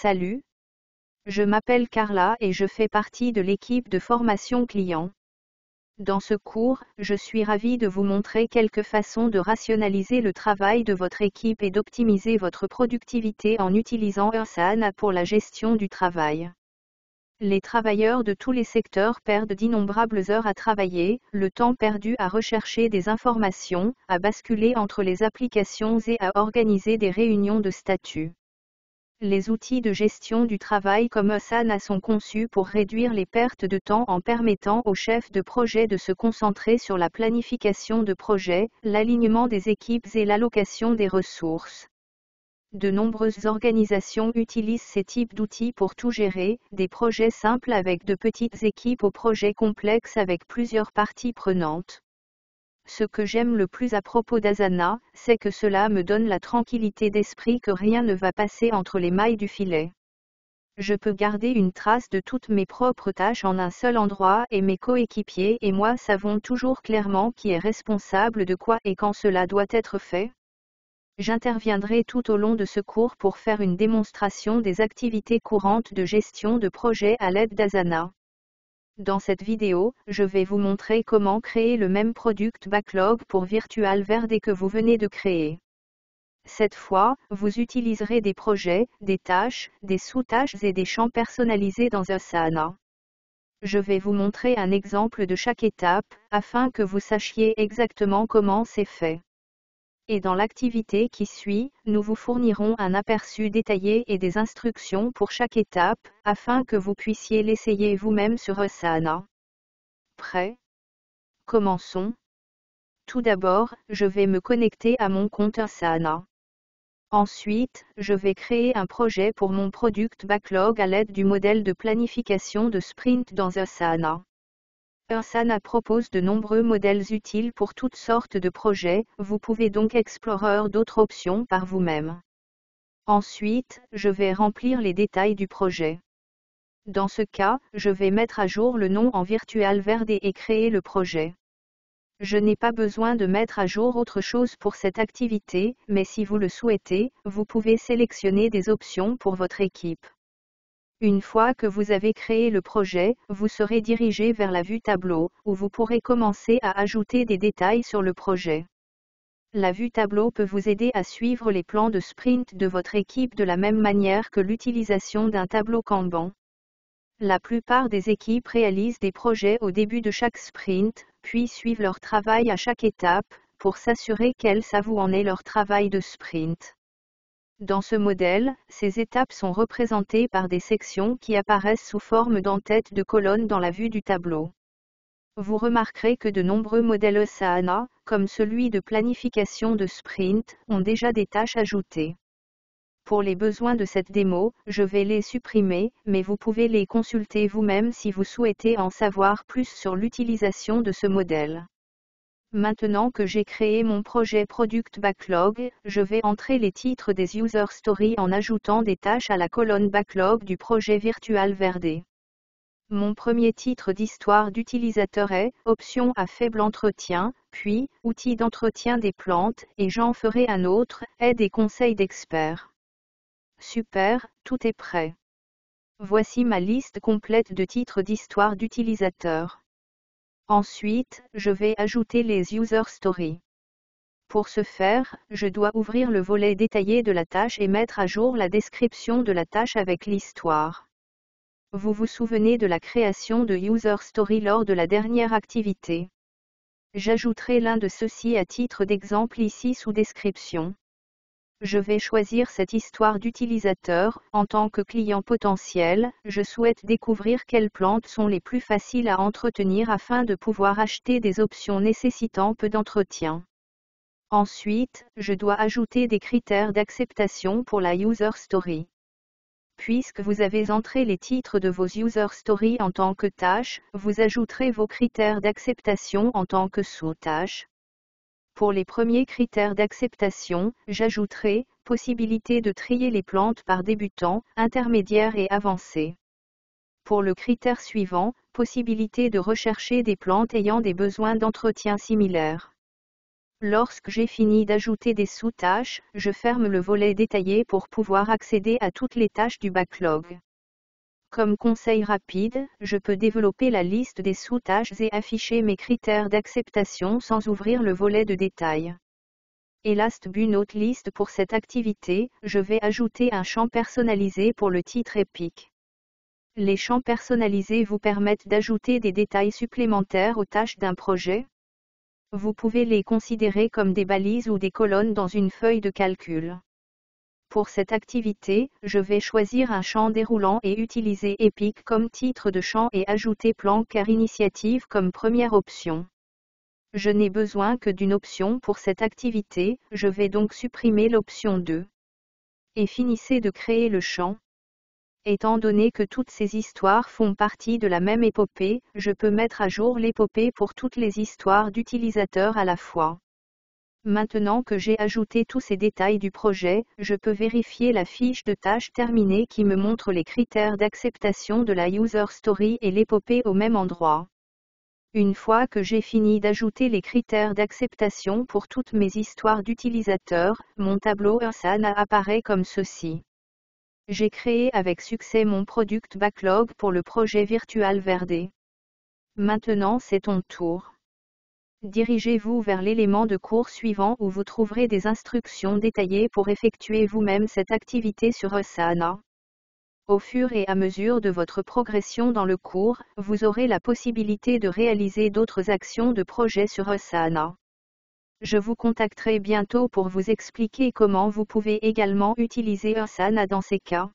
Salut, je m'appelle Carla et je fais partie de l'équipe de formation client. Dans ce cours, je suis ravie de vous montrer quelques façons de rationaliser le travail de votre équipe et d'optimiser votre productivité en utilisant Asana pour la gestion du travail. Les travailleurs de tous les secteurs perdent d'innombrables heures à travailler, le temps perdu à rechercher des informations, à basculer entre les applications et à organiser des réunions de statut. Les outils de gestion du travail comme Asana sont conçus pour réduire les pertes de temps en permettant aux chefs de projet de se concentrer sur la planification de projets, l'alignement des équipes et l'allocation des ressources. De nombreuses organisations utilisent ces types d'outils pour tout gérer, des projets simples avec de petites équipes aux projets complexes avec plusieurs parties prenantes. Ce que j'aime le plus à propos d'Asana, c'est que cela me donne la tranquillité d'esprit que rien ne va passer entre les mailles du filet. Je peux garder une trace de toutes mes propres tâches en un seul endroit et mes coéquipiers et moi savons toujours clairement qui est responsable de quoi et quand cela doit être fait. J'interviendrai tout au long de ce cours pour faire une démonstration des activités courantes de gestion de projet à l'aide d'Asana. Dans cette vidéo, je vais vous montrer comment créer le même Product Backlog pour Virtual Verde que vous venez de créer. Cette fois, vous utiliserez des projets, des tâches, des sous-tâches et des champs personnalisés dans Asana. Je vais vous montrer un exemple de chaque étape, afin que vous sachiez exactement comment c'est fait. Et dans l'activité qui suit, nous vous fournirons un aperçu détaillé et des instructions pour chaque étape, afin que vous puissiez l'essayer vous-même sur Asana. Prêt? Commençons. Tout d'abord, je vais me connecter à mon compte Asana. Ensuite, je vais créer un projet pour mon Product Backlog à l'aide du modèle de planification de sprint dans Asana. Asana propose de nombreux modèles utiles pour toutes sortes de projets, vous pouvez donc explorer d'autres options par vous-même. Ensuite, je vais remplir les détails du projet. Dans ce cas, je vais mettre à jour le nom en Virtual Verde et créer le projet. Je n'ai pas besoin de mettre à jour autre chose pour cette activité, mais si vous le souhaitez, vous pouvez sélectionner des options pour votre équipe. Une fois que vous avez créé le projet, vous serez dirigé vers la vue tableau, où vous pourrez commencer à ajouter des détails sur le projet. La vue tableau peut vous aider à suivre les plans de sprint de votre équipe de la même manière que l'utilisation d'un tableau Kanban. La plupart des équipes réalisent des projets au début de chaque sprint, puis suivent leur travail à chaque étape, pour s'assurer qu'elles savent où en est leur travail de sprint. Dans ce modèle, ces étapes sont représentées par des sections qui apparaissent sous forme d'entêtes de colonnes dans la vue du tableau. Vous remarquerez que de nombreux modèles Asana, comme celui de planification de sprint, ont déjà des tâches ajoutées. Pour les besoins de cette démo, je vais les supprimer, mais vous pouvez les consulter vous-même si vous souhaitez en savoir plus sur l'utilisation de ce modèle. Maintenant que j'ai créé mon projet Product Backlog, je vais entrer les titres des User Stories en ajoutant des tâches à la colonne Backlog du projet Virtual Verde. Mon premier titre d'histoire d'utilisateur est « Options à faible entretien », puis « Outils d'entretien des plantes » et j'en ferai un autre « Aide et conseils d'experts ». Super, tout est prêt. Voici ma liste complète de titres d'histoire d'utilisateur. Ensuite, je vais ajouter les User Stories. Pour ce faire, je dois ouvrir le volet détaillé de la tâche et mettre à jour la description de la tâche avec l'histoire. Vous vous souvenez de la création de User Story lors de la dernière activité. J'ajouterai l'un de ceux-ci à titre d'exemple ici sous description. Je vais choisir cette histoire d'utilisateur. En tant que client potentiel, je souhaite découvrir quelles plantes sont les plus faciles à entretenir afin de pouvoir acheter des options nécessitant peu d'entretien. Ensuite, je dois ajouter des critères d'acceptation pour la User Story. Puisque vous avez entré les titres de vos User Stories en tant que tâches, vous ajouterez vos critères d'acceptation en tant que sous-tâches. Pour les premiers critères d'acceptation, j'ajouterai « Possibilité de trier les plantes par débutant, intermédiaire et avancé ». Pour le critère suivant, possibilité de rechercher des plantes ayant des besoins d'entretien similaires. Lorsque j'ai fini d'ajouter des sous-tâches, je ferme le volet détaillé pour pouvoir accéder à toutes les tâches du backlog. Comme conseil rapide, je peux développer la liste des sous-tâches et afficher mes critères d'acceptation sans ouvrir le volet de détail. Et last but not least, pour cette activité, je vais ajouter un champ personnalisé pour le titre Epic. Les champs personnalisés vous permettent d'ajouter des détails supplémentaires aux tâches d'un projet. Vous pouvez les considérer comme des balises ou des colonnes dans une feuille de calcul. Pour cette activité, je vais choisir un champ déroulant et utiliser Epic comme titre de champ et ajouter Plan car initiative comme première option. Je n'ai besoin que d'une option pour cette activité, je vais donc supprimer l'option 2. Et finissez de créer le champ. Étant donné que toutes ces histoires font partie de la même épopée, je peux mettre à jour l'épopée pour toutes les histoires d'utilisateurs à la fois. Maintenant que j'ai ajouté tous ces détails du projet, je peux vérifier la fiche de tâche terminée qui me montre les critères d'acceptation de la user story et l'épopée au même endroit. Une fois que j'ai fini d'ajouter les critères d'acceptation pour toutes mes histoires d'utilisateurs, mon tableau Asana apparaît comme ceci. J'ai créé avec succès mon Product Backlog pour le projet Virtual Verde. Maintenant c'est ton tour. Dirigez-vous vers l'élément de cours suivant où vous trouverez des instructions détaillées pour effectuer vous-même cette activité sur Asana. Au fur et à mesure de votre progression dans le cours, vous aurez la possibilité de réaliser d'autres actions de projet sur Asana. Je vous contacterai bientôt pour vous expliquer comment vous pouvez également utiliser Asana dans ces cas.